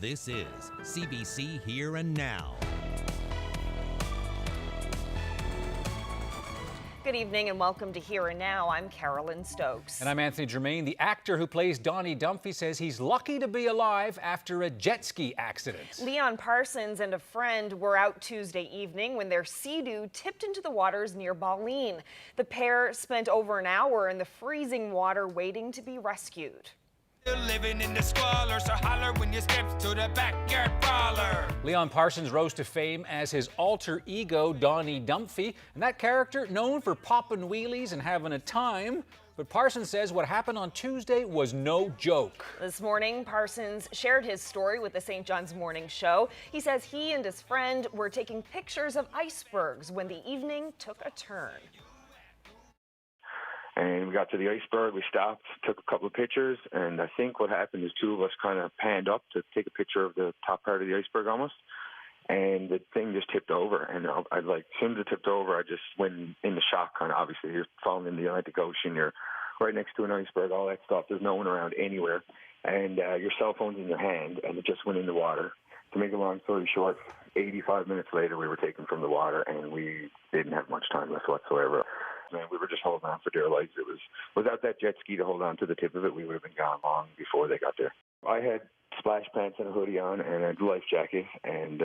This is CBC Here and Now. Good evening and welcome to Here and Now. I'm Carolyn Stokes. And I'm Anthony Germain. The actor who plays Donnie Dumphy says he's lucky to be alive after a jet ski accident. Leon Parsons and a friend were out Tuesday evening when their Sea-Doo tipped into the waters near Balleen. The pair spent over an hour in the freezing water waiting to be rescued. Living in the squalor, so holler when you step to the backyard brawler. Leon Parsons rose to fame as his alter ego, Donnie Dumphy, and that character known for popping wheelies and having a time. But Parsons says what happened on Tuesday was no joke. This morning, Parsons shared his story with the St. John's Morning Show. He says he and his friend were taking pictures of icebergs when the evening took a turn. And we got to the iceberg, we stopped, took a couple of pictures, and I think what happened is two of us kind of panned up to take a picture of the top part of the iceberg almost, and the thing just tipped over. And as soon as it tipped over, I just went into shock, kind of. Obviously, you're falling in the Atlantic Ocean, you're right next to an iceberg, all that stuff. There's no one around anywhere, and your cell phone's in your hand, and it just went in the water. To make a long story short, 85 minutes later, we were taken from the water, and we didn't have much time left whatsoever. Man, we were just holding on for dear lives. It was without that jet ski to hold on to the tip of it, we would have been gone long before they got there. I had splash pants and a hoodie on and a life jacket, and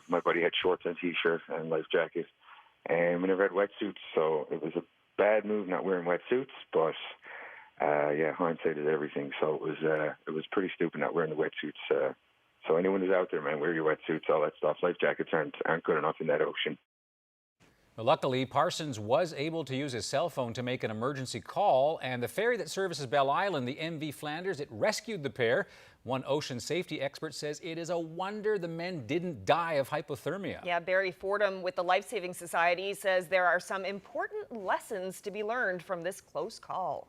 my buddy had shorts and t-shirts and life jacket, and we never had wetsuits, so it was a bad move not wearing wetsuits. But hindsight is everything. So it was pretty stupid not wearing the wetsuits. So anyone who's out there, man, wear your wetsuits, all that stuff. Life jackets aren't good enough in that ocean. Well, luckily, Parsons was able to use his cell phone to make an emergency call, and the ferry that services Belle Island, the MV Flanders, it rescued the pair. One ocean safety expert says it is a wonder the men didn't die of hypothermia. Yeah, Barry Fordham with the Life Saving Society says there are some important lessons to be learned from this close call.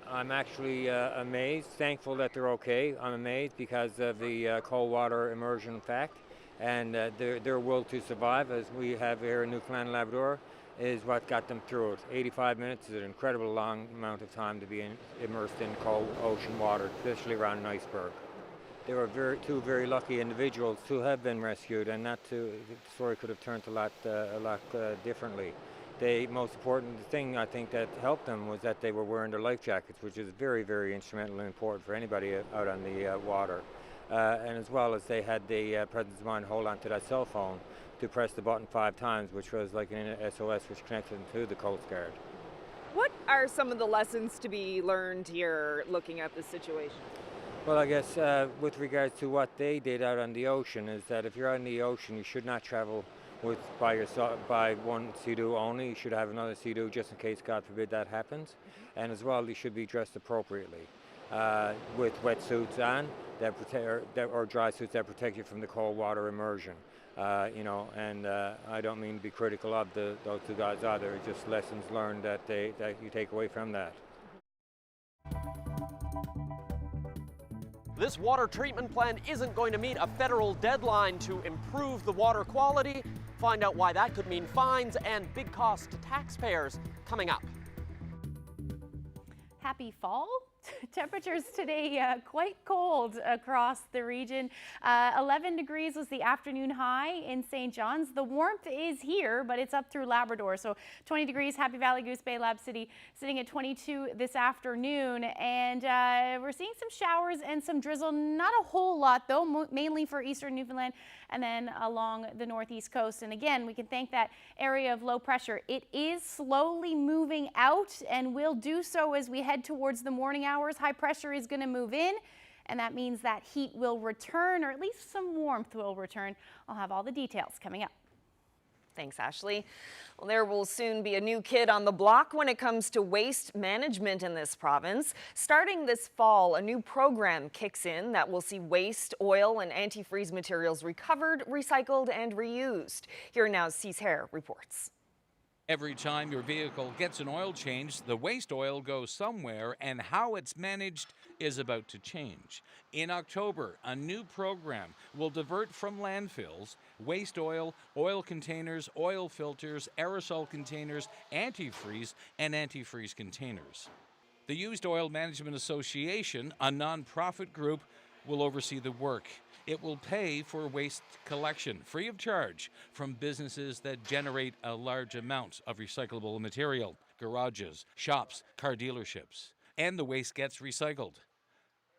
I'm actually amazed, thankful that they're okay. I'm amazed because of the cold water immersion fact. And their will to survive, as we have here in Newfoundland and Labrador, is what got them through it. 85 minutes is an incredibly long amount of time to be immersed in cold ocean water, especially around an iceberg. They were two very lucky individuals to have been rescued, and the story could have turned a lot differently. The most important thing I think that helped them was that they were wearing their life jackets, which is very, very instrumental and important for anybody out on the water. And as well as they had the presence of mind hold on to that cell phone to press the button 5 times, which was like an SOS which connected them to the Coast Guard. What are some of the lessons to be learned here looking at the situation? Well, I guess with regards to what they did out on the ocean is that if you're out in the ocean, you should not travel by one Sea-Doo only. You should have another Sea-Doo just in case, God forbid, that happens. And as well, they should be dressed appropriately. With wetsuits on or dry suits that protect you from the cold water immersion. And I don't mean to be critical of those two guys either. It's just lessons learned that you take away from that. This water treatment plant isn't going to meet a federal deadline to improve the water quality. Find out why that could mean fines and big costs to taxpayers coming up. Happy fall. Temperatures today quite cold across the region. 11 degrees was the afternoon high in St. John's. The warmth is here, but it's up through Labrador. So 20 degrees, Happy Valley, Goose Bay, Lab City sitting at 22 this afternoon. And we're seeing some showers and some drizzle. Not a whole lot though, mainly for eastern Newfoundland and then along the northeast coast. And again, we can thank that area of low pressure. It is slowly moving out and will do so as we head towards the morning hours. High pressure is going to move in, and that means that heat will return, or at least some warmth will return. I'll have all the details coming up. Thanks, Ashley. Well, there will soon be a new kid on the block when it comes to waste management in this province. Starting this fall, a new program kicks in that will see waste, oil, and antifreeze materials recovered, recycled, and reused. Here Now's Cease Hare reports. Every time your vehicle gets an oil change, the waste oil goes somewhere, and how it's managed is about to change. In October, a new program will divert from landfills waste oil, oil containers, oil filters, aerosol containers, antifreeze, and antifreeze containers. The Used Oil Management Association, a non-profit group, will oversee the work. It will pay for waste collection free of charge from businesses that generate a large amount of recyclable material, garages, shops, car dealerships. And the waste gets recycled.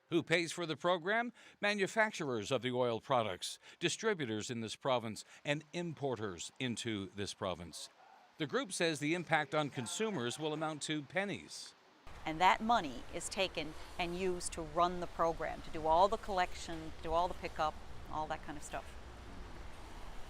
Who pays for the program? Manufacturers of the oil products, distributors in this province, and importers into this province. The group says the impact on consumers will amount to pennies. And that money is taken and used to run the program, to do all the collection, do all the pickup, all that kind of stuff.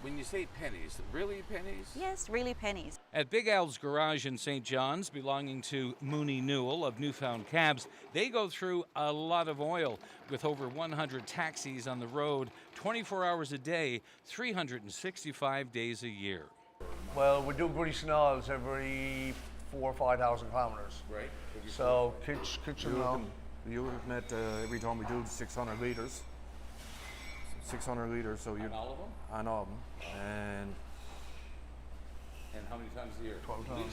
When you say pennies, really pennies? Yes, really pennies. At Big Al's garage in St. John's, belonging to Mooney Newell of Newfound Cabs, they go through a lot of oil with over 100 taxis on the road, 24 hours a day, 365 days a year. Well, we do greasing oils every 4,000 or 5,000 kilometers. Right. So kitchen now. You would admit every time we do 600 litres. 600 litres, so you. On all of them? On all of them. And how many times a year? 12 times.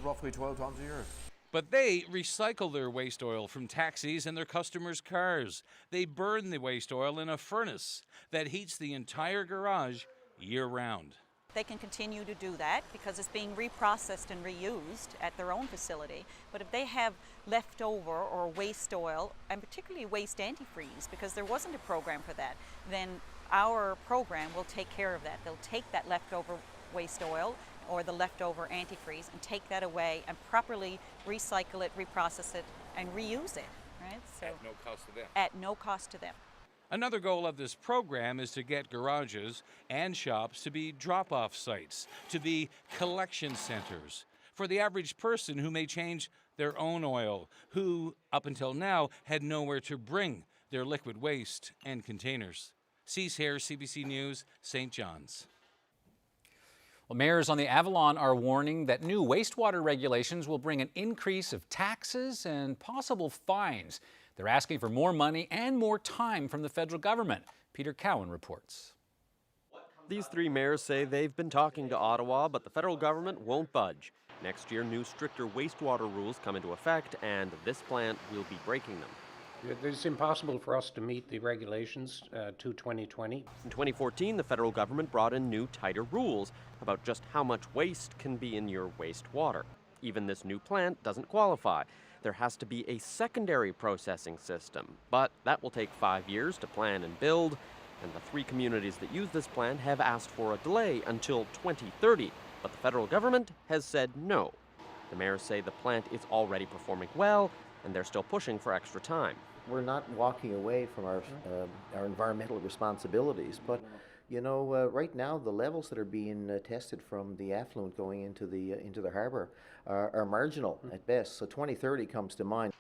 Roughly 12 times a year. But they recycle their waste oil from taxis and their customers' cars. They burn the waste oil in a furnace that heats the entire garage year-round. They can continue to do that because it's being reprocessed and reused at their own facility. But if they have leftover or waste oil, and particularly waste antifreeze, because there wasn't a program for that, then our program will take care of that. They'll take that leftover waste oil or the leftover antifreeze and take that away and properly recycle it, reprocess it, and reuse it. Right? So At no cost to them. At no cost to them. Another goal of this program is to get garages and shops to be drop-off sites, to be collection centers for the average person who may change their own oil, who, up until now, had nowhere to bring their liquid waste and containers. Cease here, CBC News, St. John's. Well, mayors on the Avalon are warning that new wastewater regulations will bring an increase of taxes and possible fines. They're asking for more money and more time from the federal government. Peter Cowan reports. These three mayors say they've been talking to Ottawa, but the federal government won't budge. Next year, new stricter wastewater rules come into effect, and this plant will be breaking them. It's impossible for us to meet the regulations to 2020. In 2014, the federal government brought in new, tighter rules about just how much waste can be in your wastewater. Even this new plant doesn't qualify. There has to be a secondary processing system, but that will take 5 years to plan and build, and the three communities that use this plant have asked for a delay until 2030, but the federal government has said no. The mayors say the plant is already performing well, and they're still pushing for extra time. We're not walking away from our environmental responsibilities, but you know, right now the levels that are being tested from the effluent going into the harbour are marginal at best. So 2030 comes to mind.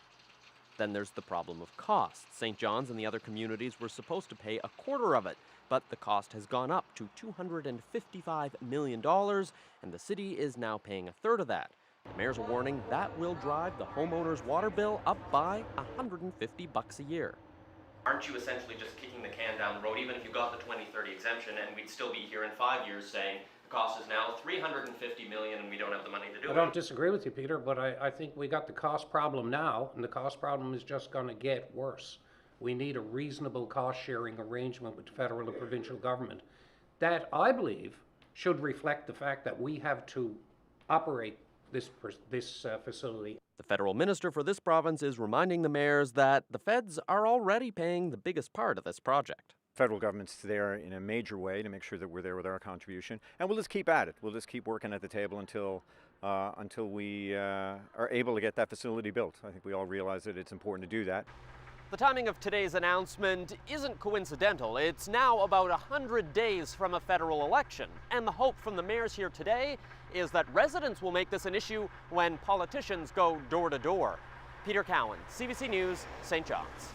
Then there's the problem of cost. St. John's and the other communities were supposed to pay a quarter of it, but the cost has gone up to $255 million, and the city is now paying a third of that. The mayors are warning that will drive the homeowner's water bill up by $150 a year. Aren't you essentially just kicking the can down the road, even if you got the 2030 exemption, and we'd still be here in 5 years saying the cost is now $350 million and we don't have the money to do it? I don't disagree with you, Peter, but I think we got the cost problem now, and the cost problem is just going to get worse. We need a reasonable cost-sharing arrangement with federal and provincial government that, I believe, should reflect the fact that we have to operate this facility. The federal minister for this province is reminding the mayors that the feds are already paying the biggest part of this project. Federal government's there in a major way to make sure that we're there with our contribution, and we'll just keep at it. We'll just keep working at the table until we are able to get that facility built. I think we all realize that it's important to do that. The timing of today's announcement isn't coincidental. It's now about 100 days from a federal election, and the hope from the mayors here today is that residents will make this an issue when politicians go door to door. Peter Cowan, CBC News, St. John's.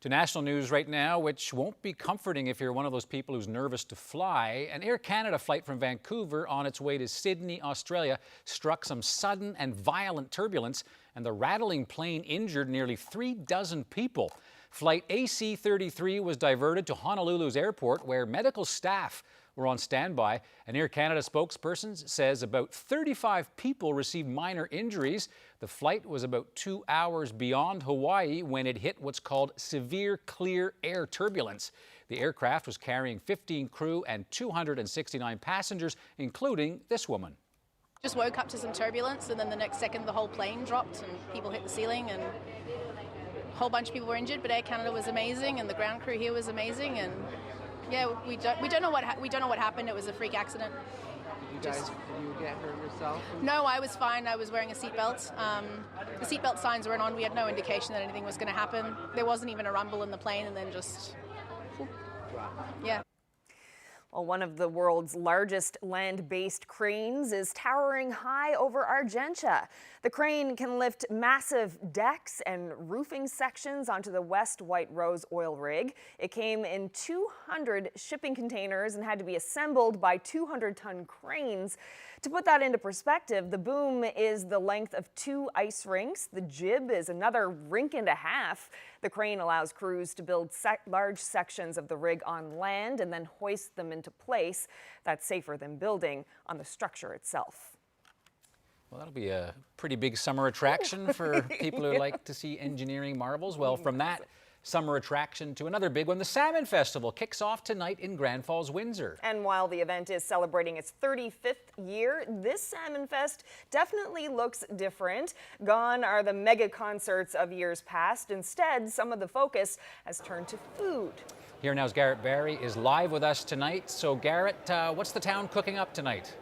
To national news right now, which won't be comforting if you're one of those people who's nervous to fly. An Air Canada flight from Vancouver on its way to Sydney, Australia, struck some sudden and violent turbulence, and the rattling plane injured nearly 36 people. Flight AC-33 was diverted to Honolulu's airport, where medical staff were on standby. An Air Canada spokesperson says about 35 people received minor injuries. The flight was about 2 hours beyond Hawaii when it hit what's called severe clear air turbulence. The aircraft was carrying 15 crew and 269 passengers, including this woman. Just woke up to some turbulence, and then the next second the whole plane dropped and people hit the ceiling, and a whole bunch of people were injured. But Air Canada was amazing, and the ground crew here was amazing, and yeah, we don't know what happened. It was a freak accident. Did you get hurt yourself? No, I was fine. I was wearing a seatbelt. The seatbelt signs weren't on. We had no indication that anything was going to happen. There wasn't even a rumble in the plane, and then just, yeah. Well, one of the world's largest land-based cranes is towering high over Argentia. The crane can lift massive decks and roofing sections onto the West White Rose oil rig. It came in 200 shipping containers and had to be assembled by 200-ton cranes. To put that into perspective, the boom is the length of 2 ice rinks. The jib is another rink and a half. The crane allows crews to build large sections of the rig on land and then hoist them into place. That's safer than building on the structure itself. Well, that'll be a pretty big summer attraction for people who like to see engineering marvels. Well, from that summer attraction to another big one, the Salmon Festival kicks off tonight in Grand Falls, Windsor. And while the event is celebrating its 35th year, this Salmon Fest definitely looks different. Gone are the mega concerts of years past. Instead, some of the focus has turned to food. Here now's Garrett Barry is live with us tonight. So Garrett, what's the town cooking up tonight?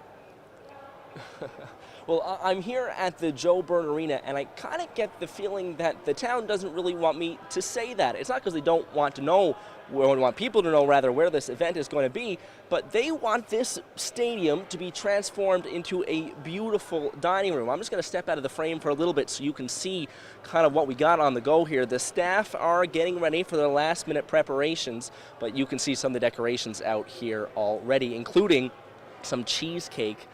Well, I'm here at the Joe Byrne Arena, and I kind of get the feeling that the town doesn't really want me to say that. It's not because they don't want to know, or want people to know, rather, where this event is going to be, but they want this stadium to be transformed into a beautiful dining room. I'm just going to step out of the frame for a little bit so you can see kind of what we got on the go here. The staff are getting ready for their last-minute preparations, but you can see some of the decorations out here already, including some cheesecake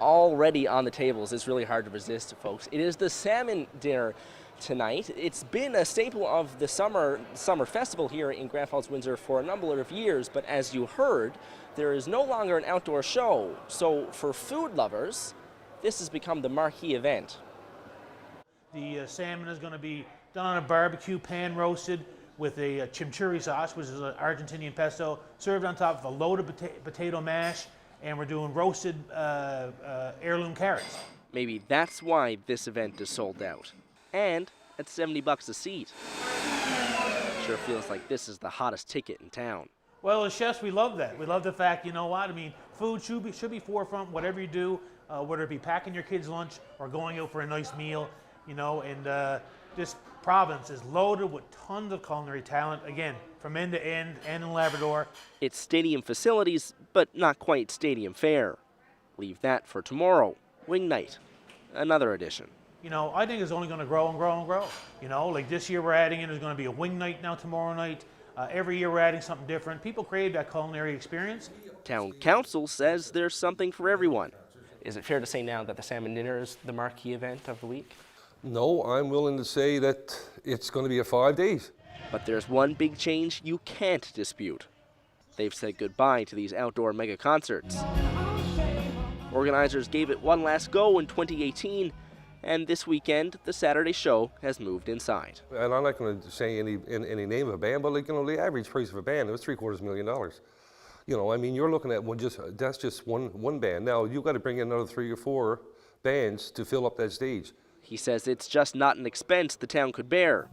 already on the tables. It's really hard to resist, folks. It is the salmon dinner tonight. It's been a staple of the summer festival here in Grand Falls, Windsor for a number of years, but as you heard, there is no longer an outdoor show. So for food lovers, this has become the marquee event. The salmon is going to be done on a barbecue, pan roasted with a chimichurri sauce, which is an Argentinian pesto, served on top of a loaded potato mash, and we're doing roasted heirloom carrots. Maybe that's why this event is sold out. And at $70 a seat. Sure feels like this is the hottest ticket in town. Well, as chefs, we love that. We love the fact, you know what, I mean, food should be forefront, whatever you do, whether it be packing your kids' lunch or going out for a nice meal, you know, and this province is loaded with tons of culinary talent, again, from end to end, and in Labrador. It's stadium facilities, but not quite stadium fare. Leave that for tomorrow, Wing Night, another edition. You know, I think it's only going to grow and grow and grow. You know, like this year we're adding in, there's going to be a Wing Night now tomorrow night. Every year we're adding something different. People crave that culinary experience. Town Council says there's something for everyone. Is it fair to say now that the salmon dinner is the marquee event of the week? No, I'm willing to say that it's going to be a 5 days. But there's one big change you can't dispute. They've said goodbye to these outdoor mega concerts. Organizers gave it one last go in 2018, and this weekend, the Saturday show has moved inside. And I'm not going to say any name of a band, but like, you know, the average price of a band, it was $750,000. You know, I mean, you're looking at that's just one band. Now, you've got to bring in another 3 or 4 bands to fill up that stage. He says it's just not an expense the town could bear,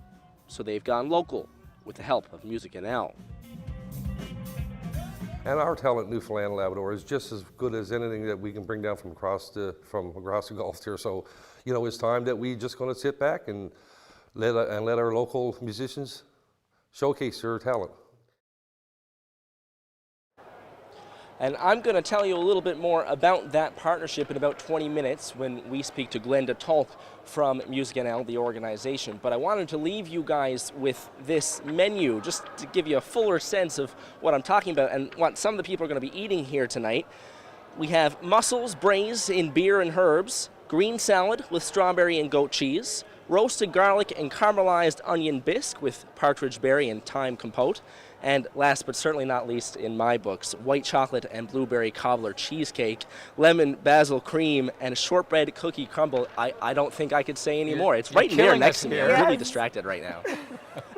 so they've gone local with the help of Music NL. And our talent in Newfoundland and Labrador is just as good as anything that we can bring down from across the Gulf here. So, you know, it's time that we just going to sit back and let our local musicians showcase their talent. And I'm going to tell you a little bit more about that partnership in about 20 minutes when we speak to Glenda Tolk from Music NL, the organization. But I wanted to leave you guys with this menu just to give you a fuller sense of what I'm talking about and what some of the people are going to be eating here tonight. We have mussels braised in beer and herbs, green salad with strawberry and goat cheese, roasted garlic and caramelized onion bisque with partridge berry and thyme compote, and last but certainly not least in my books, white chocolate and blueberry cobbler cheesecake, lemon basil cream, and shortbread cookie crumble. I don't think I could say any more. It's right there next to me. I'm really distracted right now.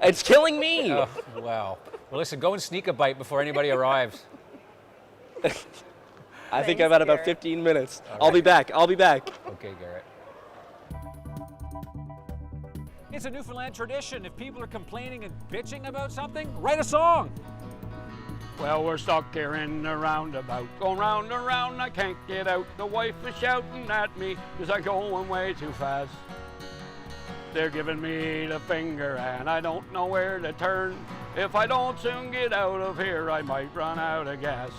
It's killing me. Oh, wow. Well, listen, go and sneak a bite before anybody arrives. I think I've had about 15 minutes. I'll be back. I'll be back. Okay, Garrett. It's a Newfoundland tradition. If people are complaining and bitching about something, write a song. Well, we're stuck here in the roundabout, going round and round, I can't get out. The wife is shouting at me, cause I'm going way too fast. They're giving me the finger and I don't know where to turn. If I don't soon get out of here, I might run out of gas.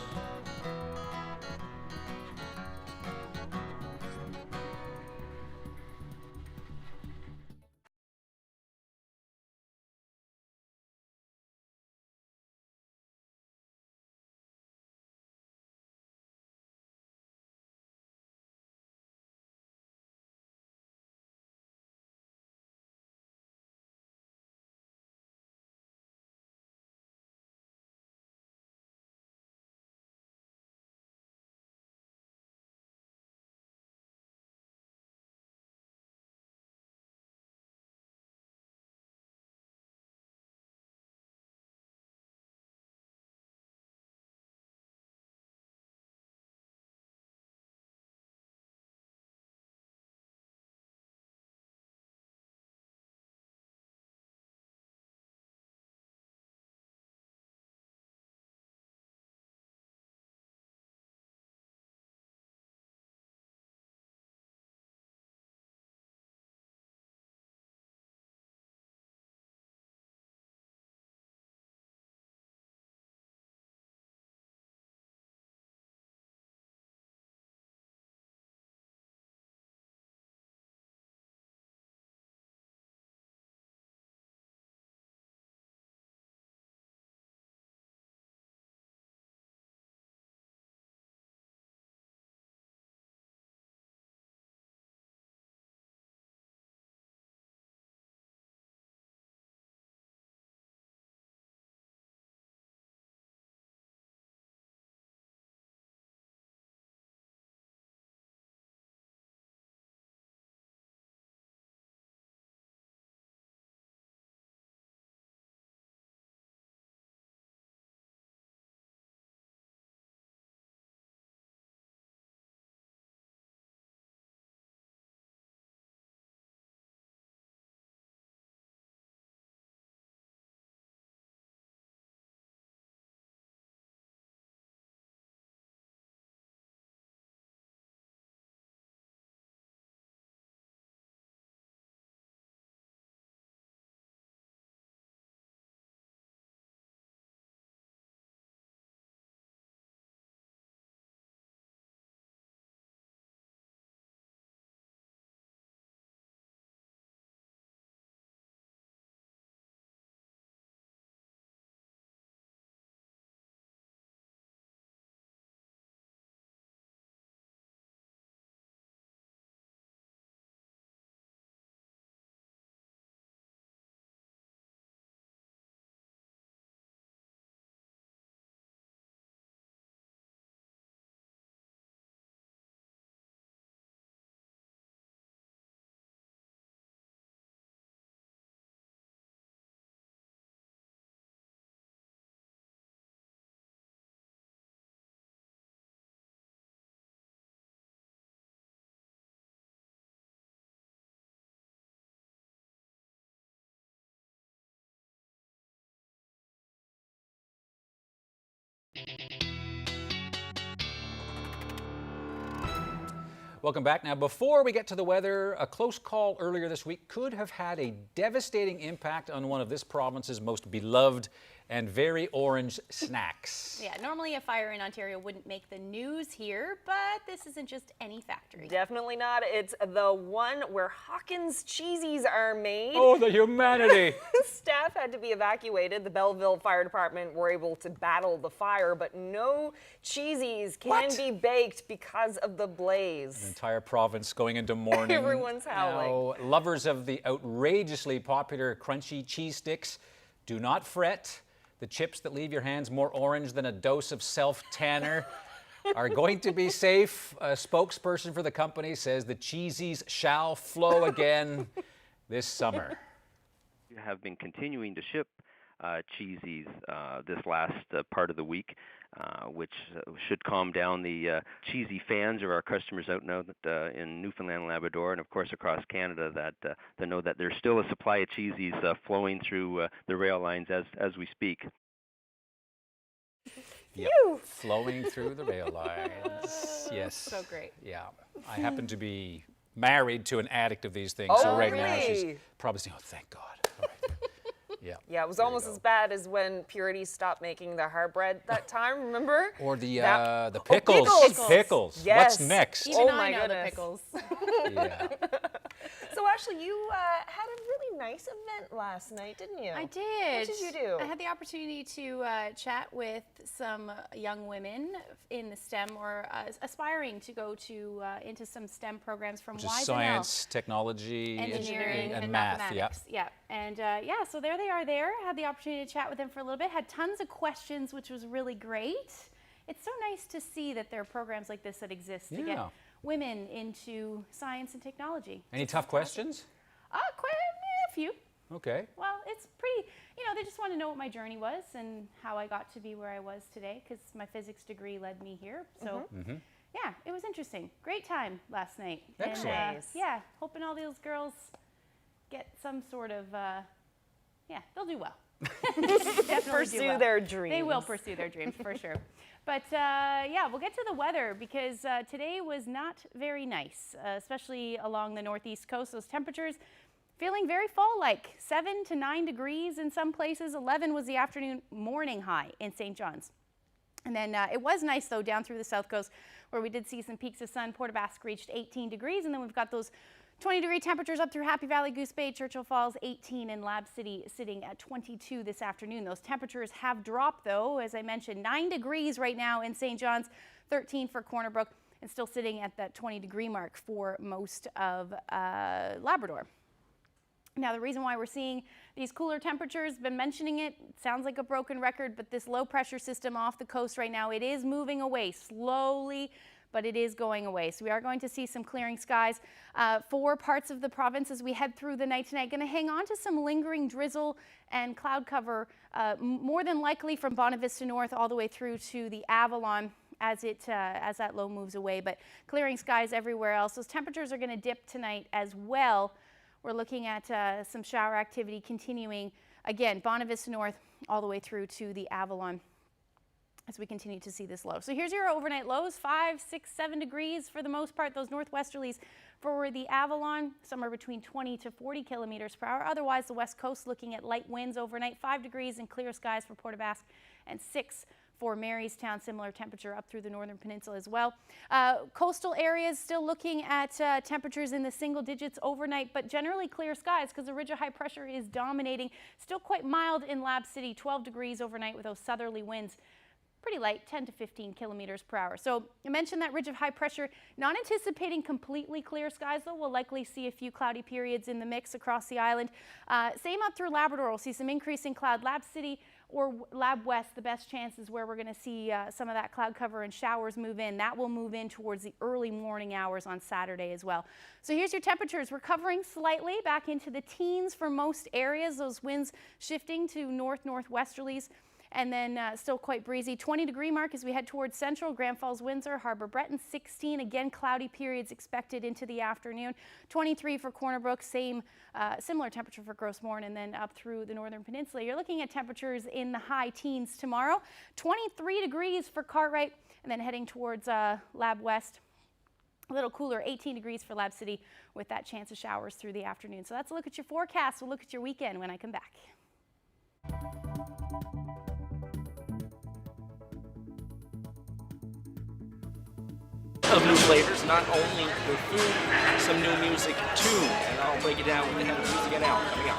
Welcome back. Now, before we get to the weather, a close call earlier this week could have had a devastating impact on one of this province's most beloved and very orange snacks. Yeah, normally a fire in Ontario wouldn't make the news here, but this isn't just any factory. Definitely not. It's the one where Hawkins Cheezies are made. Oh, the humanity. Staff had to be evacuated. The Belleville Fire Department were able to battle the fire, but no Cheezies can be baked because of the blaze. The entire province going into mourning. Everyone's howling. Now, lovers of the outrageously popular crunchy cheese sticks, do not fret. The chips that leave your hands more orange than a dose of self-tanner are going to be safe. A spokesperson for the company says the Cheezies shall flow again this summer. We have been continuing to ship Cheezie's this last part of the week, which should calm down the Cheezie fans or our customers out now that, in Newfoundland and Labrador, and of course across Canada, that they know that there's still a supply of Cheezies flowing through the rail lines as we speak. Yep. Flowing through the rail lines. Yes. So great. Yeah. I happen to be married to an addict of these things, Oh, so right now she's really? probably saying, "Oh, thank God." All right. Yeah. Yeah, it was almost as bad as when Purity stopped making the hard bread that time, remember? Or the That- pickles. Oh, pickles. Pickles. Yes. What's next? Even Oh I my know goodness. the pickles. Yeah. So Ashley, you had a really nice event last night, didn't you? I did. What did you do? I had the opportunity to chat with some young women in the STEM or aspiring to go to into some STEM programs from Which is YNL. science, technology, engineering, and math. math. Yeah. And yeah, so there they are there. Had the opportunity to chat with them for a little bit. Had tons of questions, which was really great. It's so nice to see that there are programs like this that exist to get Yeah. women into science and technology. Any tough questions? Quite a few. Okay. Well, it's pretty, they just want to know what my journey was and how I got to be where I was today, because my physics degree led me here. So, yeah, it was interesting. Great time last night. Excellent. And, Nice. yeah, hoping all those girls get some sort of, they'll do well. Definitely Pursue do well. their dreams. They will pursue their dreams for sure. But yeah, we'll get to the weather because today was not very nice, especially along the northeast coast. Those temperatures feeling very fall-like, 7 to 9 degrees in some places. 11 was the afternoon morning high in St. John's. And then it was nice, though, down through the south coast where we did see some peaks of sun. Port aux Basques reached 18 degrees, and then we've got those 20-degree temperatures up through Happy Valley, Goose Bay, Churchill Falls, 18, and Lab City sitting at 22 this afternoon. Those temperatures have dropped, though. As I mentioned, 9 degrees right now in St. John's, 13 for Corner Brook, and still sitting at that 20-degree mark for most of Labrador. Now, the reason why we're seeing these cooler temperatures, been mentioning it, sounds like a broken record, but this low pressure system off the coast right now, it is moving away slowly, but it is going away. So we are going to see some clearing skies for parts of the province as we head through the night tonight. Going to hang on to some lingering drizzle and cloud cover, more than likely from Bonavista North all the way through to the Avalon as that low moves away, but clearing skies everywhere else. Those temperatures are going to dip tonight as well. We're looking at some shower activity continuing, again, Bonavista North all the way through to the Avalon as we continue to see this low. So here's your overnight lows, 5, 6, 7 degrees for the most part. Those northwesterlies for the Avalon, somewhere between 20 to 40 kilometers per hour. Otherwise, the west coast looking at light winds overnight, 5 degrees and clear skies for Port aux Basques, and 6 for Marystown, similar temperature up through the northern peninsula as well. Coastal areas still looking at temperatures in the single digits overnight, but generally clear skies because the ridge of high pressure is dominating. Still quite mild in Lab City, 12 degrees overnight with those southerly winds. Pretty light, 10 to 15 kilometers per hour. So I mentioned that ridge of high pressure, not anticipating completely clear skies though. We'll likely see a few cloudy periods in the mix across the island. Same up through Labrador. We'll see some increasing cloud. Lab City or Lab West, the best chances where we're going to see some of that cloud cover and showers move in. That will move in towards the early morning hours on Saturday as well. So here's your temperatures. We're covering slightly back into the teens for most areas. Those winds shifting to northwesterlies. And then still quite breezy. 20-degree mark as we head towards central. Grand Falls, Windsor, Harbor Breton, 16. Again, cloudy periods expected into the afternoon. 23 for Corner Brook, similar temperature for Grosse Morne, and then up through the northern peninsula. You're looking at temperatures in the high teens tomorrow. 23 degrees for Cartwright, and then heading towards Lab West. A little cooler, 18 degrees for Lab City with that chance of showers through the afternoon. So that's a look at your forecast. We'll look at your weekend when I come back. Of new flavors, not only the food, some new music too, and I'll break it down with the head of Music NL coming up.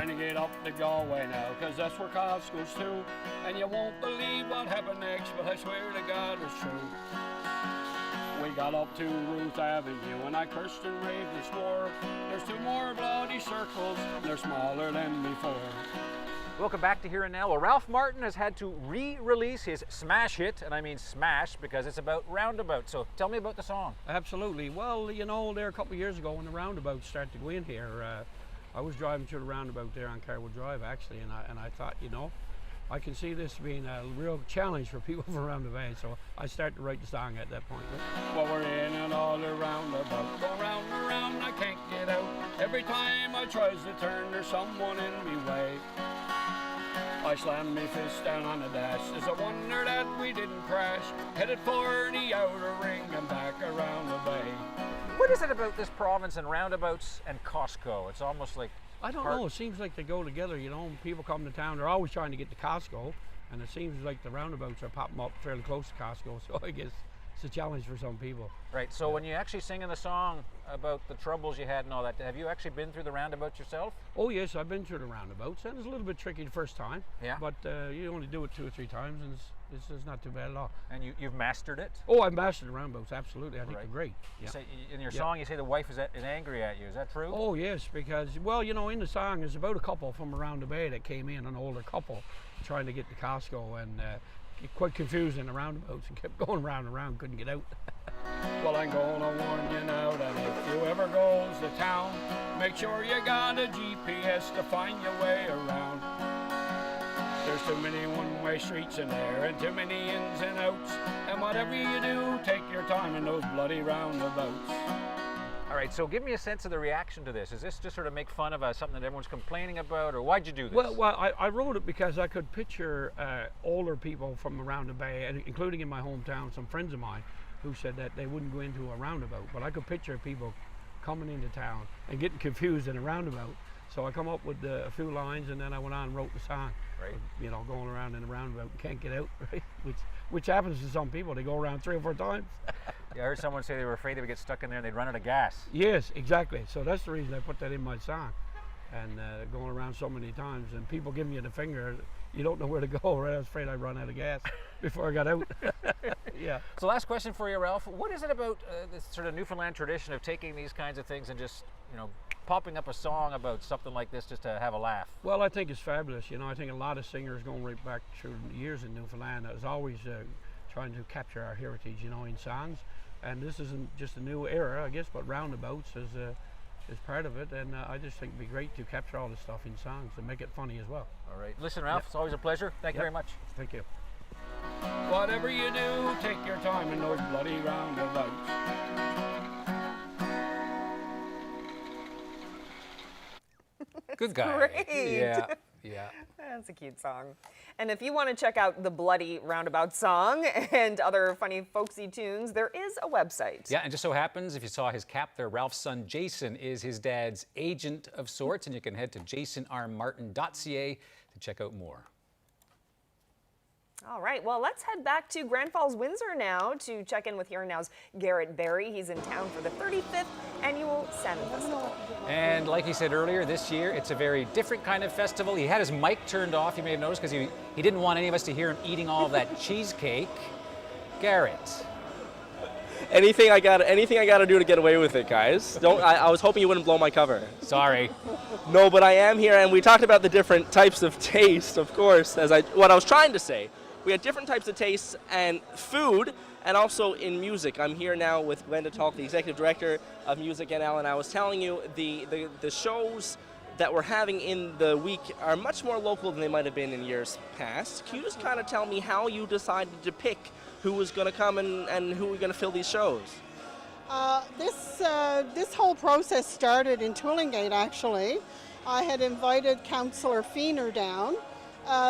trying to get up to Galway now, 'cause that's where Costco's too. And you won't believe what happened next, but I swear to God it's true. We got up to Ruth Avenue and I cursed and raved and swore. There's 2 more bloody circles, they're smaller than before. Welcome back to Here and Now. Well, Ralph Martin has had to re-release his smash hit, and I mean smash because it's about Roundabout. So tell me about the song. Absolutely. Well, you know, there a couple of years ago when the Roundabout started to go in here, I was driving through the Roundabout there on Carwood Drive actually, and I thought, you know, I can see this being a real challenge for people from around the bay, so I started to write the song at that point. Well, we're in and all the roundabout, go round and round, I can't get out. Every time I tries to turn, there's someone in me way. I slammed me fist down on the dash. It's a wonder that we didn't crash. Headed for the outer ring and back around the bay. What is it about this province and roundabouts and Costco? It's almost like I don't know. It seems like they go together. You know, people come to town. They're always trying to get to Costco, and it seems like the roundabouts are popping up fairly close to Costco. So I guess it's a challenge for some people. Right. So when you actually sing in the song about the troubles you had and all that, have you actually been through the roundabouts yourself? Oh yes, I've been through the roundabouts, and it's a little bit tricky the first time. Yeah. But you only do it 2 or 3 times, and it's not too bad at all. And you've mastered it? Oh, I've mastered the roundabouts, absolutely. I think they're great. You say, in your song, you say the wife is angry at you. Is that true? Oh yes, because, well, you know, in the song there's about a couple from around the bay that came in, an older couple, trying to get to Costco, and quite confused in the roundabouts and kept going round and round, couldn't get out. Well, I'm gonna warn you now that if you ever goes to town, make sure you got a GPS to find your way around. There's too many one-way streets in there and too many ins and outs, and whatever you do, take your time in those bloody roundabouts. All right, so give me a sense of the reaction to this. Is this just sort of make fun of something that everyone's complaining about, or why'd you do this? Well, I wrote it because I could picture older people from around the bay, and including in my hometown, some friends of mine who said that they wouldn't go into a roundabout, but I could picture people coming into town and getting confused in a roundabout. So I come up with a few lines, and then I went on and wrote the song. Right. You know, going around in a roundabout and can't get out, right? Which happens to some people. They go around 3 or 4 times. Yeah, I heard someone say they were afraid they would get stuck in there and they'd run out of gas. Yes, exactly. So that's the reason I put that in my song. And going around so many times, and people giving you the finger, you don't know where to go, right? I was afraid I'd run out of gas before I got out. Yeah. So last question for you, Ralph. What is it about this sort of Newfoundland tradition of taking these kinds of things and just, you know, popping up a song about something like this just to have a laugh? Well, I think it's fabulous. You know, I think a lot of singers going right back through the years in Newfoundland is always trying to capture our heritage, you know, in songs. And this isn't just a new era, I guess, but roundabouts is part of it, and I just think it'd be great to capture all this stuff in songs and make it funny as well. All right. Listen, Ralph, it's always a pleasure. Thank you very much. Thank you. Whatever you do, take your time in those bloody roundabouts. Good guy. Great. Yeah. Yeah. That's a cute song. And if you want to check out the Bloody Roundabout song and other funny folksy tunes, there is a website. Yeah, and just so happens, if you saw his cap there, Ralph's son Jason is his dad's agent of sorts, and you can head to jasonrmartin.ca to check out more. All right, well, let's head back to Grand Falls, Windsor now to check in with Here and Now's Garrett Berry. He's in town for the 35th Annual Salmon Festival. And like he said earlier, this year it's a very different kind of festival. He had his mic turned off, you may have noticed, because he didn't want any of us to hear him eating all of that cheesecake. Garrett. Anything I gotta do to get away with it, guys. I was hoping you wouldn't blow my cover. Sorry. No, but I am here, and we talked about the different types of taste, of course, what I was trying to say. We had different types of tastes and food, and also in music. I'm here now with Glenda Talk, the Executive Director of Music NL, and I was telling you the shows that we're having in the week are much more local than they might have been in years past. Can you just kind of tell me how you decided to pick who was going to come and who were going to fill these shows? This whole process started in Tullingate, actually. I had invited Councillor Feener down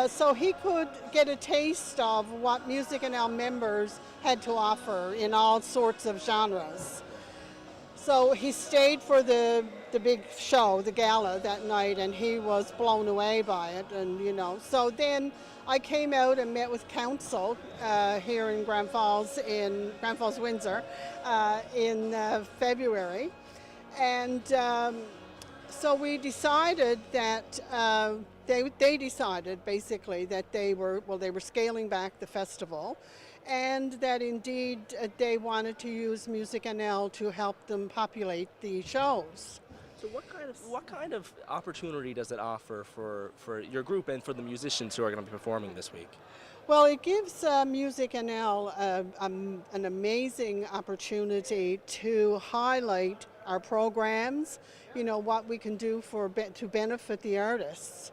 so he could get a taste of what Music NL members had to offer in all sorts of genres. So he stayed for the big show, the gala that night, and he was blown away by it. And so then I came out and met with council here in Grand Falls, Windsor, in February, and So we decided that they decided basically that they were scaling back the festival, and that indeed they wanted to use Music NL to help them populate the shows. So what kind of opportunity does it offer for your group and for the musicians who are going to be performing this week? Well, it gives Music NL an amazing opportunity to highlight our programs, you know, what we can do to benefit the artists.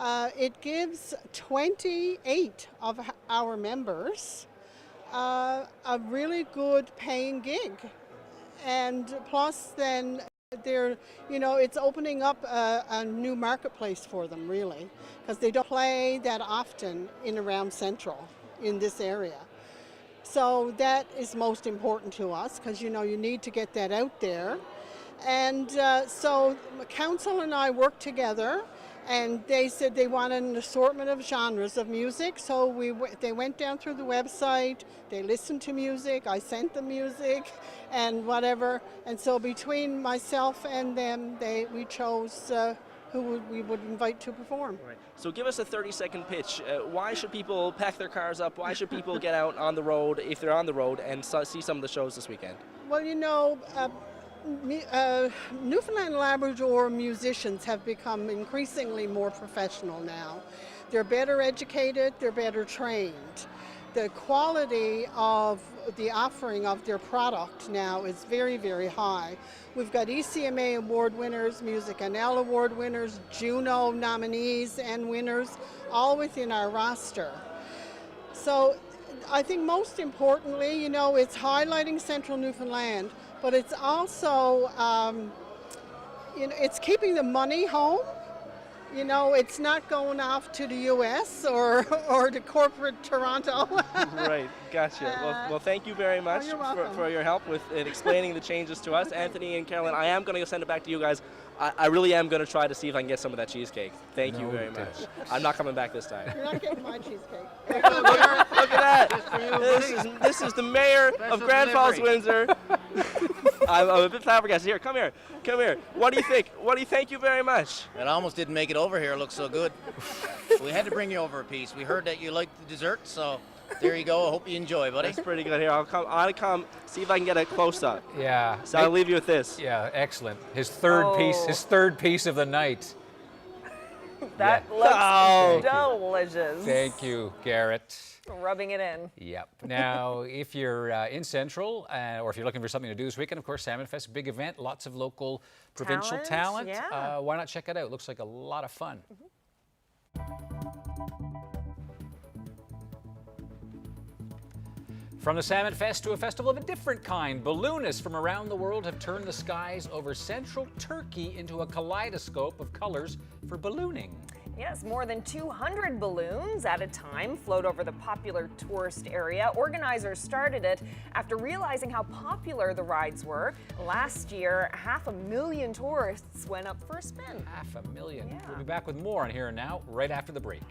It gives 28 of our members a really good paying gig, and plus then it's opening up a new marketplace for them, really, because they don't play that often in around Central in this area. So that is most important to us, because you need to get that out there. And so council and I worked together, and they said they wanted an assortment of genres of music. So they went down through the website, they listened to music, I sent them music and whatever. And so between myself and them, we chose who we would invite to perform. Right. So give us a 30-second pitch. Why should people pack their cars up? Why should people get out on the road, if they're on the road, and see some of the shows this weekend? Well, Newfoundland and Labrador musicians have become increasingly more professional now. They're better educated, they're better trained. The quality of the offering of their product now is very, very high. We've got ECMA award winners, Music NL award winners, Juno nominees and winners, all within our roster. So I think most importantly, it's highlighting Central Newfoundland, but it's also, it's keeping the money home. It's not going off to the U.S. or to corporate Toronto. Right, gotcha. Well, thank you very much for your help in explaining the changes to us. Anthony and Carolyn, I am going to send it back to you guys. I really am going to try to see if I can get some of that cheesecake. Thank you very much. I'm not coming back this time. You're not getting my cheesecake. Look at that. This is the mayor of Grand Falls, Windsor. I'm a bit flabbergasted. Here, come here. What do you think? Thank you very much. It almost didn't make it over here. It looks so good. We had to bring you over a piece. We heard that you liked the dessert, so there you go. I hope you enjoy, buddy. That's pretty good. Here, I'll come see if I can get a close-up. Yeah. So I'll leave you with this. Yeah, excellent. His third piece of the night. That looks delicious. Thank you, Garrett. Rubbing it in. Yep. Now, if you're in Central, or if you're looking for something to do this weekend, of course, Salmon Fest, big event, lots of local provincial talent. Yeah. Why not check it out? Looks like a lot of fun. From the Salmon Fest to a festival of a different kind, balloonists from around the world have turned the skies over central Turkey into a kaleidoscope of colors for ballooning. Yes, more than 200 balloons at a time float over the popular tourist area. Organizers started it after realizing how popular the rides were. Last year, 500,000 tourists went up for a spin. 500,000. Yeah. We'll be back with more on Here and Now right after the break.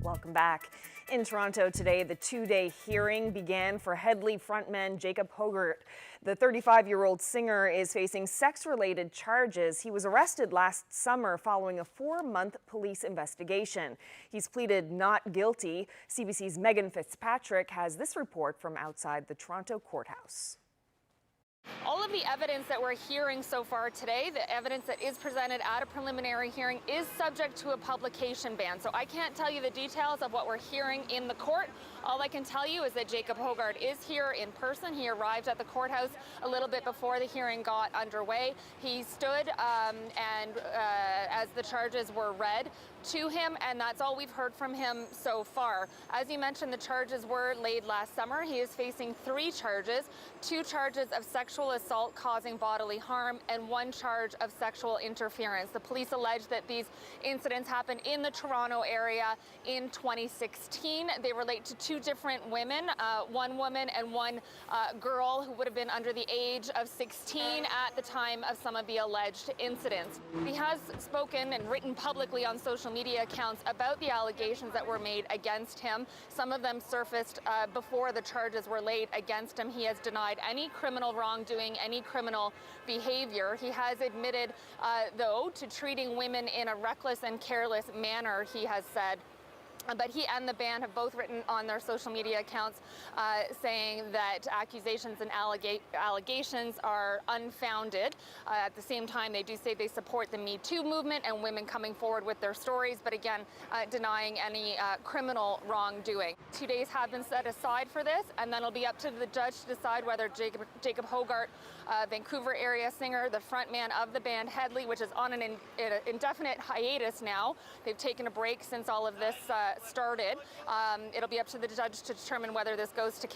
Welcome back. In Toronto today, the two-day hearing began for Headley frontman Jacob Hoggard. The 35-year-old singer is facing sex-related charges. He was arrested last summer following a 4-month police investigation. He's pleaded not guilty. CBC's Megan Fitzpatrick has this report from outside the Toronto courthouse. All of the evidence that we're hearing so far today, the evidence that is presented at a preliminary hearing, is subject to a publication ban. So I can't tell you the details of what we're hearing in the court. All I can tell you is that Jacob Hoggard is here in person. He arrived at the courthouse a little bit before the hearing got underway. He stood as the charges were read to him, and that's all we've heard from him so far. As you mentioned, the charges were laid last summer. He is facing 3 charges, 2 charges of sexual assault causing bodily harm and 1 charge of sexual interference. The police allege that these incidents happened in the Toronto area in 2016. They relate to 2 different women, 1 woman and 1 girl who would have been under the age of 16 at the time of some of the alleged incidents. He has spoken and written publicly on social media accounts about the allegations that were made against him. Some of them surfaced before the charges were laid against him. He has denied any criminal wrongdoing, any criminal behavior. He has admitted, though, to treating women in a reckless and careless manner, he has said. But he and the band have both written on their social media accounts saying that accusations and allegations are unfounded. At the same time, they do say they support the Me Too movement and women coming forward with their stories, but again, denying any criminal wrongdoing. 2 days have been set aside for this, and then it'll be up to the judge to decide whether Jacob Hoggard, Vancouver area singer, the frontman of the band Headley, which is on an indefinite hiatus now. They've taken a break since all of this started. It'll be up to the judge to determine whether this goes to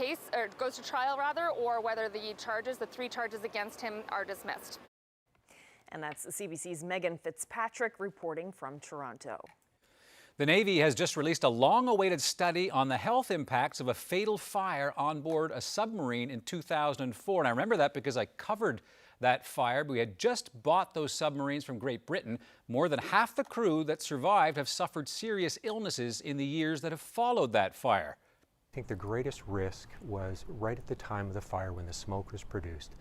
trial rather, or whether the 3 charges against him are dismissed. And that's CBC's Megan Fitzpatrick reporting from Toronto. The Navy has just released a long-awaited study on the health impacts of a fatal fire on board a submarine in 2004. And I remember that because I covered that fire. We had just bought those submarines from Great Britain. More than half the crew that survived have suffered serious illnesses in the years that have followed that fire. I think the greatest risk was right at the time of the fire when the smoke was produced.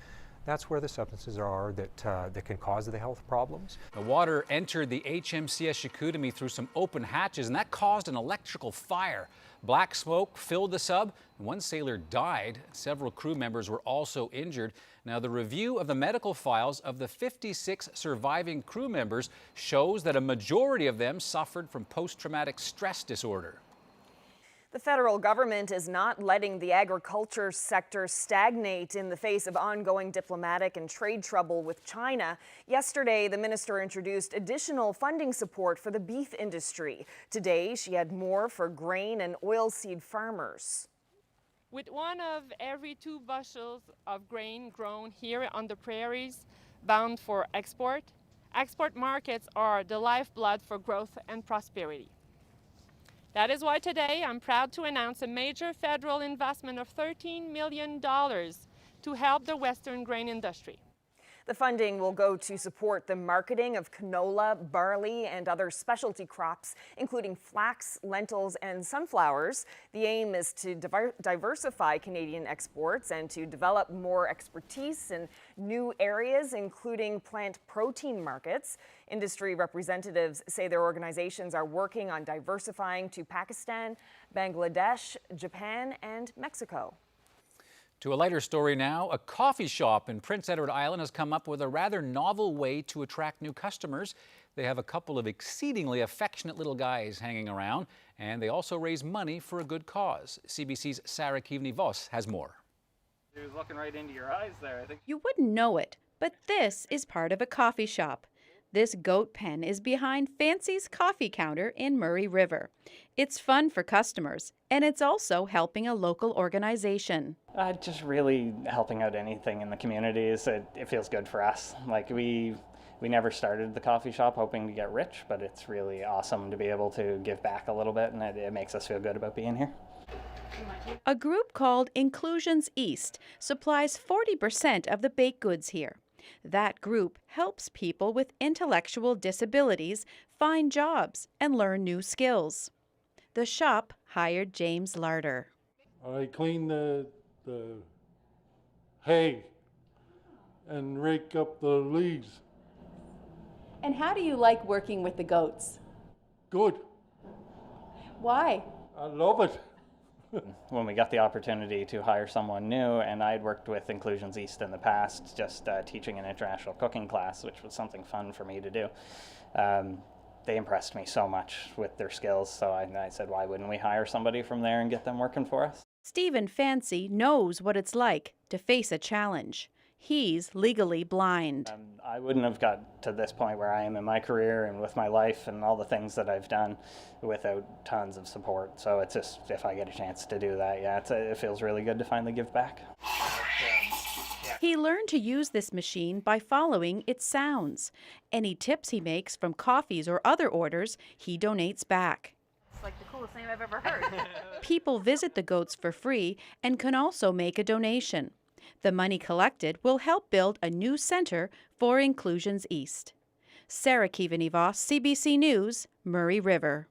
That's where the substances are that can cause the health problems. The water entered the HMCS Chicoutimi through some open hatches, and that caused an electrical fire. Black smoke filled the sub, and 1 sailor died. Several crew members were also injured. Now, the review of the medical files of the 56 surviving crew members shows that a majority of them suffered from post-traumatic stress disorder. The federal government is not letting the agriculture sector stagnate in the face of ongoing diplomatic and trade trouble with China. Yesterday, the minister introduced additional funding support for the beef industry. Today, she had more for grain and oilseed farmers. With 1 of every 2 bushels of grain grown here on the prairies bound for export, export markets are the lifeblood for growth and prosperity. That is why today I'm proud to announce a major federal investment of $13 million to help the Western grain industry. The funding will go to support the marketing of canola, barley, and other specialty crops, including flax, lentils, and sunflowers. The aim is to diversify Canadian exports and to develop more expertise in new areas, including plant protein markets. Industry representatives say their organizations are working on diversifying to Pakistan, Bangladesh, Japan, and Mexico. To a lighter story now, a coffee shop in Prince Edward Island has come up with a rather novel way to attract new customers. They have a couple of exceedingly affectionate little guys hanging around, and they also raise money for a good cause. CBC's Sarah Kivni-Voss has more. He was looking right into your eyes there, I think. You wouldn't know it, but this is part of a coffee shop. This goat pen is behind Fancy's Coffee Counter in Murray River. It's fun for customers, and it's also helping a local organization. Just really helping out anything in the communities. It feels good for us. Like we never started the coffee shop hoping to get rich, but it's really awesome to be able to give back a little bit, and it makes us feel good about being here. A group called Inclusions East supplies 40% of the baked goods here. That group helps people with intellectual disabilities find jobs and learn new skills. The shop hired James Larder. I clean the hay and rake up the leaves. And how do you like working with the goats? Good. Why? I love it. When we got the opportunity to hire someone new, and I'd worked with Inclusions East in the past, just teaching an international cooking class, which was something fun for me to do. They impressed me so much with their skills, so I said, why wouldn't we hire somebody from there and get them working for us? Stephen Fancy knows what it's like to face a challenge. He's legally blind. I wouldn't have got to this point where I am in my career and with my life and all the things that I've done without tons of support. So it's just, if I get a chance to do that, yeah, it feels really good to finally give back. He learned to use this machine by following its sounds. Any tips he makes from coffees or other orders, he donates back. It's like the coolest thing I've ever heard. People visit the goats for free and can also make a donation. The money collected will help build a new center for Inclusions East. Sarah Kivanivos, CBC News, Murray River.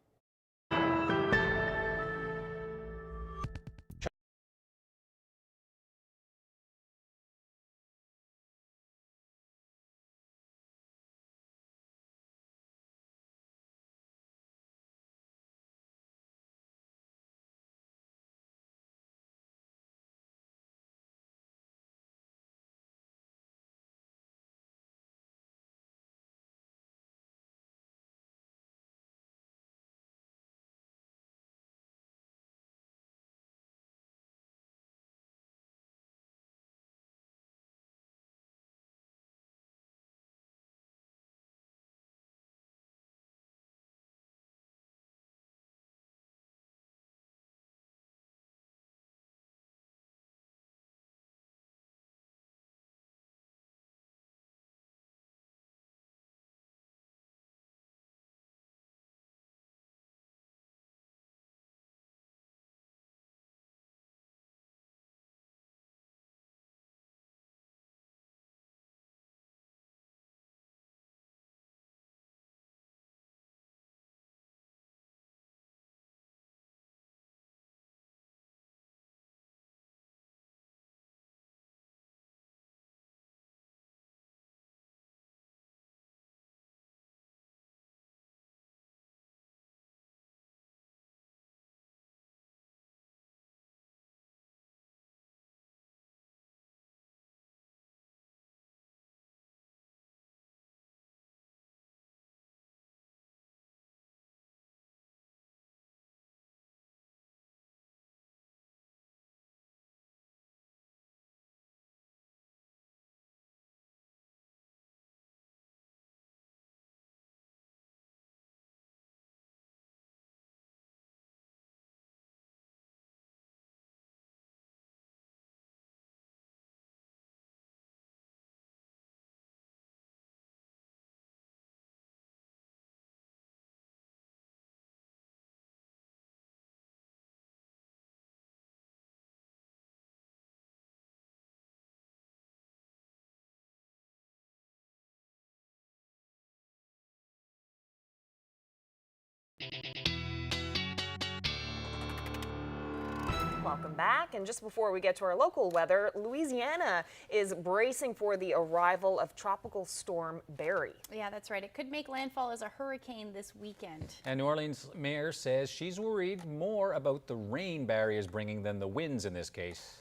Welcome back. And just before we get to our local weather, Louisiana is bracing for the arrival of Tropical Storm Barry. Yeah, that's right. It could make landfall as a hurricane this weekend. And New Orleans mayor says she's worried more about the rain Barry is bringing than the winds in this case.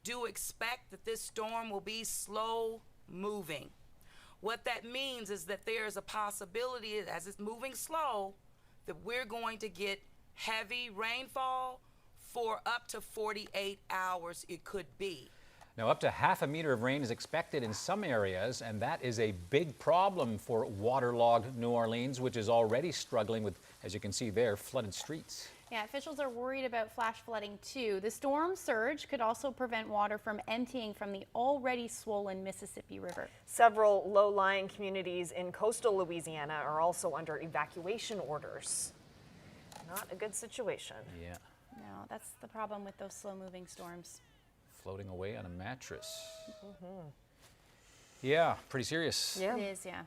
Do expect that this storm will be slow moving. What that means is that there is a possibility, as it's moving slow, that we're going to get heavy rainfall for up to 48 hours it could be. Now, up to half a meter of rain is expected in some areas, and that is a big problem for waterlogged New Orleans, which is already struggling with, as you can see there, flooded streets. Yeah, officials are worried about flash flooding too. The storm surge could also prevent water from emptying from the already swollen Mississippi River. Several low-lying communities in coastal Louisiana are also under evacuation orders. Not a good situation. Yeah. No, that's the problem with those slow-moving storms. Floating away on a mattress. Yeah, pretty serious. Yeah. It is, yeah.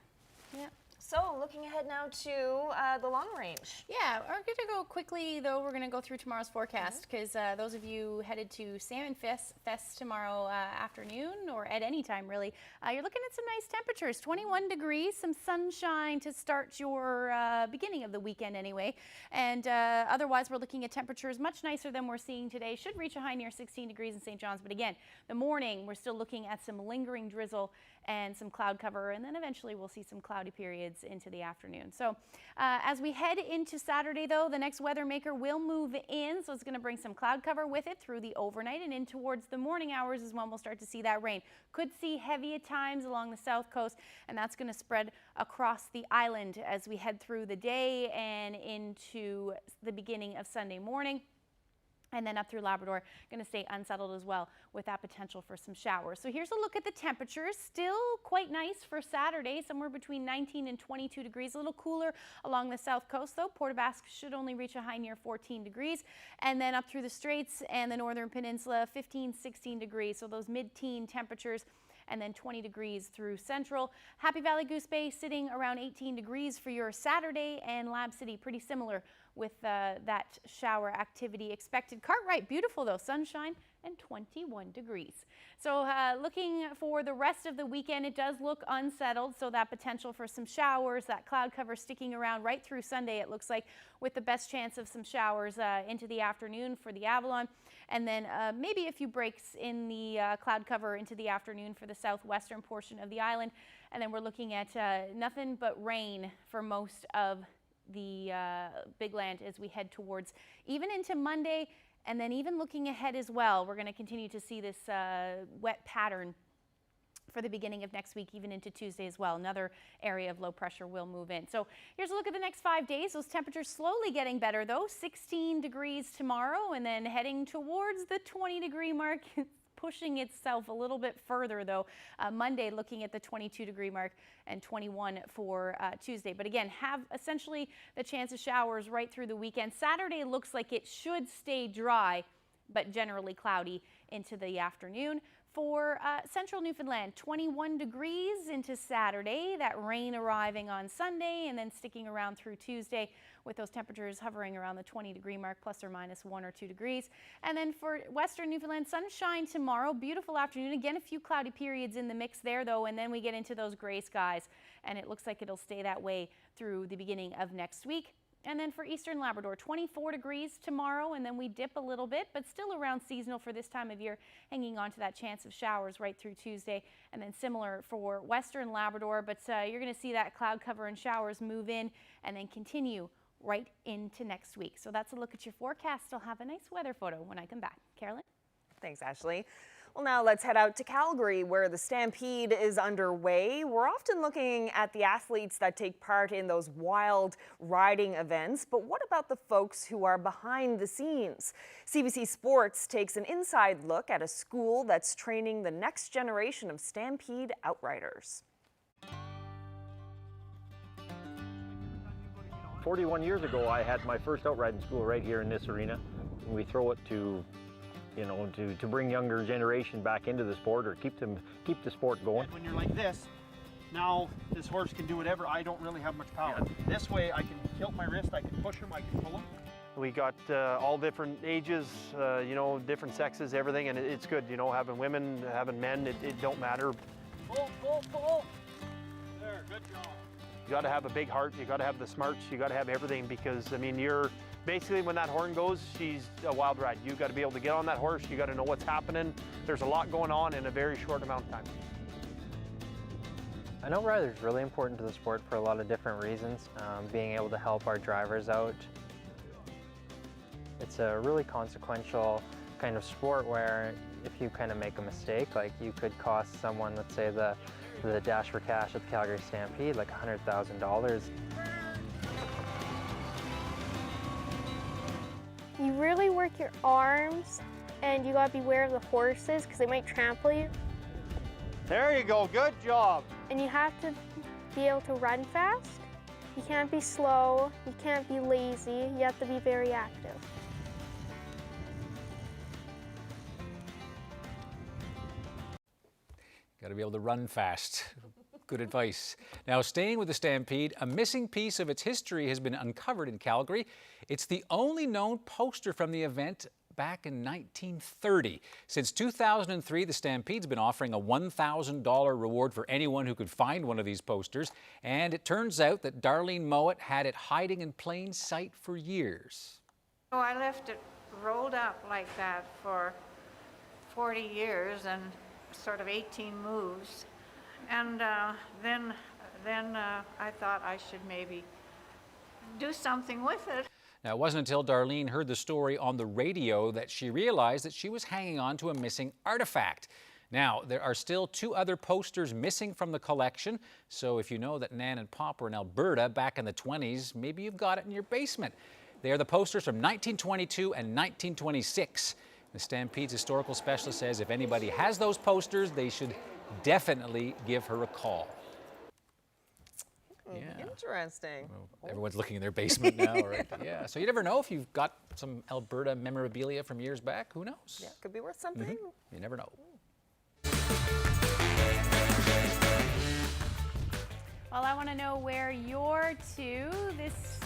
Yeah. So looking ahead now to the long range. Yeah, we're going to go quickly, though. We're going to go through tomorrow's forecast because those of you headed to Salmon Fest tomorrow afternoon or at any time, really, you're looking at some nice temperatures. 21 degrees, some sunshine to start your beginning of the weekend anyway. And otherwise, we're looking at temperatures much nicer than we're seeing today. Should reach a high near 16 degrees in St. John's. But again, the morning, we're still looking at some lingering drizzle and some cloud cover. And then eventually we'll see some cloudy periods into the afternoon. So as we head into Saturday, though, the next weather maker will move in. So it's going to bring some cloud cover with it through the overnight, and in towards the morning hours is when we'll start to see that rain. Could see heavy at times along the south coast, and that's going to spread across the island as we head through the day and into the beginning of Sunday morning. And then up through Labrador, going to stay unsettled as well with that potential for some showers. So here's a look at the temperatures. Still quite nice for Saturday, somewhere between 19 and 22 degrees. A little cooler along the south coast, though. Port aux Basques should only reach a high near 14 degrees. And then up through the Straits and the Northern Peninsula, 15, 16 degrees. So those mid-teen temperatures. And then 20 degrees through Central. Happy Valley Goose Bay sitting around 18 degrees for your Saturday, and Lab City pretty similar with that shower activity expected. Cartwright, beautiful though, sunshine and 21 degrees. So looking for the rest of the weekend, it does look unsettled, so that potential for some showers, that cloud cover sticking around right through Sunday, it looks like, with the best chance of some showers into the afternoon for the Avalon, and then maybe a few breaks in the cloud cover into the afternoon for the southwestern portion of the island. And then we're looking at nothing but rain for most of the Big Land as we head towards even into Monday. And then even looking ahead as well, we're going to continue to see this wet pattern for the beginning of next week, even into Tuesday as well. Another area of low pressure will move in. So here's a look at the next 5 days. Those temperatures slowly getting better, though. 16 degrees tomorrow, and then heading towards the 20-degree mark. Pushing itself a little bit further, though. Monday looking at the 22-degree mark and 21 for Tuesday. But again, have essentially the chance of showers right through the weekend. Saturday looks like it should stay dry, but generally cloudy into the afternoon. For central Newfoundland, 21 degrees into Saturday, that rain arriving on Sunday and then sticking around through Tuesday with those temperatures hovering around the 20-degree mark, plus or minus 1 or 2 degrees. And then for western Newfoundland, sunshine tomorrow, beautiful afternoon. Again, a few cloudy periods in the mix there, though, and then we get into those gray skies, and it looks like it'll stay that way through the beginning of next week. And then for eastern Labrador, 24 degrees tomorrow, and then we dip a little bit, but still around seasonal for this time of year, hanging on to that chance of showers right through Tuesday. And then similar for western Labrador, but you're going to see that cloud cover and showers move in and then continue right into next week. So that's a look at your forecast. I'll have a nice weather photo when I come back. Carolyn? Thanks, Ashley. Well, now let's head out to Calgary, where the Stampede is underway. We're often looking at the athletes that take part in those wild riding events, but what about the folks who are behind the scenes? CBC Sports takes an inside look at a school that's training the next generation of Stampede outriders. 41 years ago, I had my first outriding school right here in this arena. And we throw it to bring younger generation back into the sport, or keep the sport going. When you're like this, now this horse can do whatever. I don't really have much power. Yeah. This way I can tilt my wrist, I can push him, I can pull him. We got all different ages, different sexes, everything, and it's good, having women, having men, it don't matter. Pull, pull, pull. There, good job. You got to have a big heart, you got to have the smarts, you got to have everything, because you're basically, when that horn goes, she's a wild ride. You got to be able to get on that horse, you got to know what's happening. There's a lot going on in a very short amount of time. An outrider is really important to the sport for a lot of different reasons. Being able to help our drivers out. It's a really consequential kind of sport where if you kind of make a mistake, like you could cost someone, let's say the Dash for Cash at the Calgary Stampede, like $100,000. You really work your arms, and you gotta beware of the horses because they might trample you. There you go, good job. And you have to be able to run fast. You can't be slow, you can't be lazy, you have to be very active. Got to be able to run fast. Good advice. Now, staying with the Stampede, a missing piece of its history has been uncovered in Calgary. It's the only known poster from the event back in 1930. Since 2003, the Stampede's been offering a $1,000 reward for anyone who could find one of these posters. And it turns out that Darlene Mowat had it hiding in plain sight for years. Oh, I left it rolled up like that for 40 years and sort of 18 moves. And then I thought I should maybe do something with it. Now, it wasn't until Darlene heard the story on the radio that she realized that she was hanging on to a missing artifact. Now, there are still 2 other posters missing from the collection, so if you know that Nan and Pop were in Alberta back in the 20s, maybe you've got it in your basement. They are the posters from 1922 and 1926. The Stampede's historical specialist says if anybody has those posters, they should definitely give her a call. Yeah. Interesting. Well, everyone's looking in their basement now, right? Yeah, so you never know if you've got some Alberta memorabilia from years back. Who knows? Yeah, could be worth something. You never know. Well, I want to know where you're to. This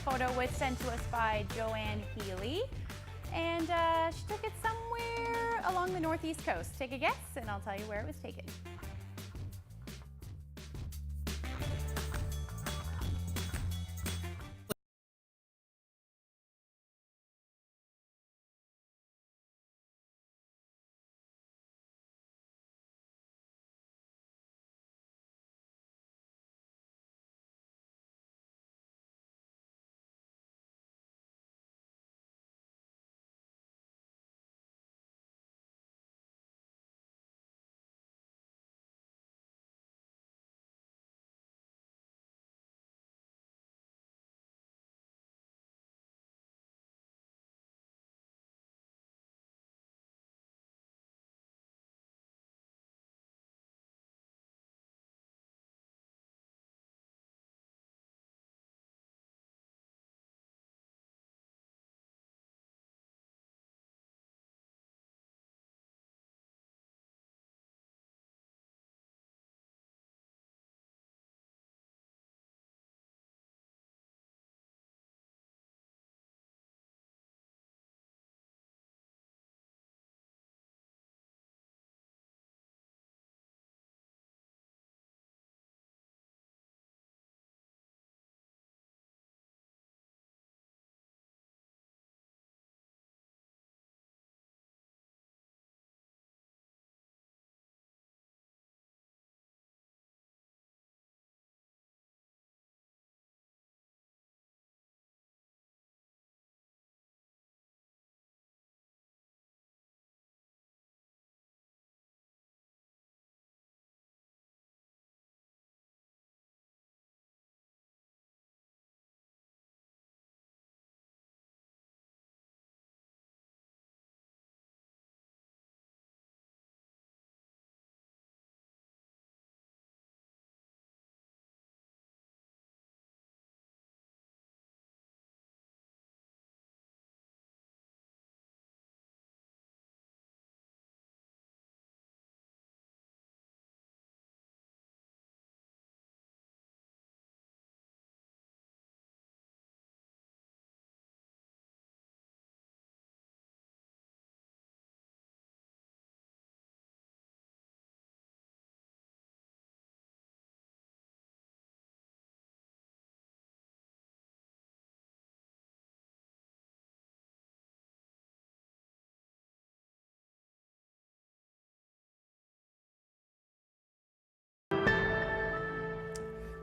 photo was sent to us by Joanne Healy, and she took it somewhere along the northeast coast. Take a guess, and I'll tell you where it was taken.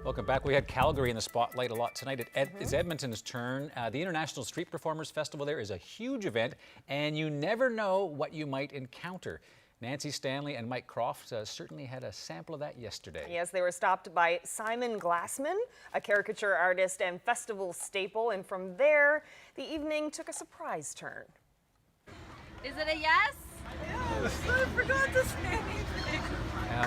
Welcome back. We had Calgary in the spotlight a lot tonight. It's Edmonton's turn. The International Street Performers Festival there is a huge event, and you never know what you might encounter. Nancy Stanley and Mike Croft certainly had a sample of that yesterday. Yes, they were stopped by Simon Glassman, a caricature artist and festival staple, and from there, the evening took a surprise turn. Is it a yes? Yes, I forgot to say anything.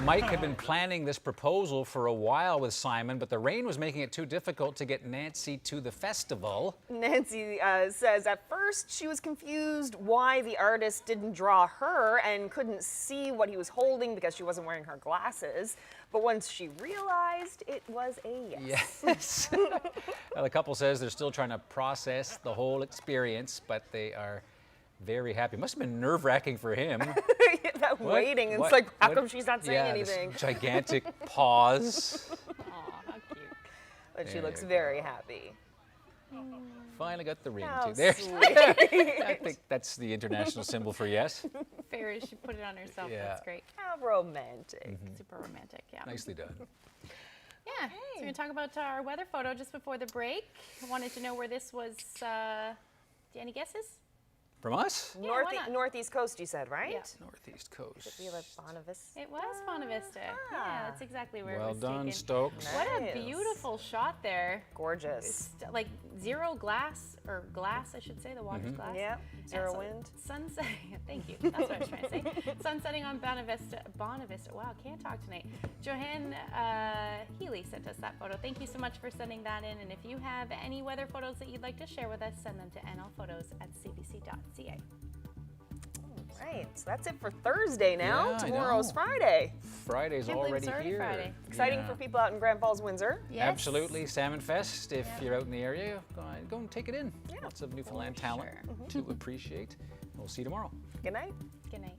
Mike had been planning this proposal for a while with Simon, but the rain was making it too difficult to get Nancy to the festival. Nancy says at first she was confused why the artist didn't draw her and couldn't see what he was holding because she wasn't wearing her glasses. But once she realized, it was a yes. Yes. Well, the couple says they're still trying to process the whole experience, but they are very happy. Must have been nerve-wracking for him. That waiting, it's like, how come she's not saying anything? This gigantic pause. Aw, how cute. But she looks very happy. Finally got the ring How too. There. sweet. I think that's the international symbol for yes. Fair, she put it on herself. Yeah. That's great. How romantic. Super romantic, yeah. Nicely done. Yeah, so we're going to talk about our weather photo just before the break. I wanted to know where this was. Any guesses? From us? Yeah, Northeast coast, you said, right? Yeah. Northeast coast. Should be like Bonavista. It was Bonavista. Yeah, that's exactly where Well it was done, taken. Stokes. What a Nice. beautiful shot there. Gorgeous. It's like zero glass, or glass, I should say. The water's glass. Yeah, zero so wind. Sunset. Thank you. That's what I was trying to say. Sun setting on Bonavista. Wow, can't talk tonight. Johanne Healy sent us that photo. Thank you so much for sending that in. And if you have any weather photos that you'd like to share with us, send them to nlphotos@cbc.ca. Right, so that's it for Thursday now. Yeah, I Tomorrow's know. Friday. Friday's Can't believe already it's already here. Friday. Exciting Yeah. for people out in Grand Falls, Windsor. Yes. Absolutely. Salmon Fest, if you're out in the area, go and take it in. Yeah. Lots of Newfoundland talent to appreciate. We'll see you tomorrow. Good night. Good night.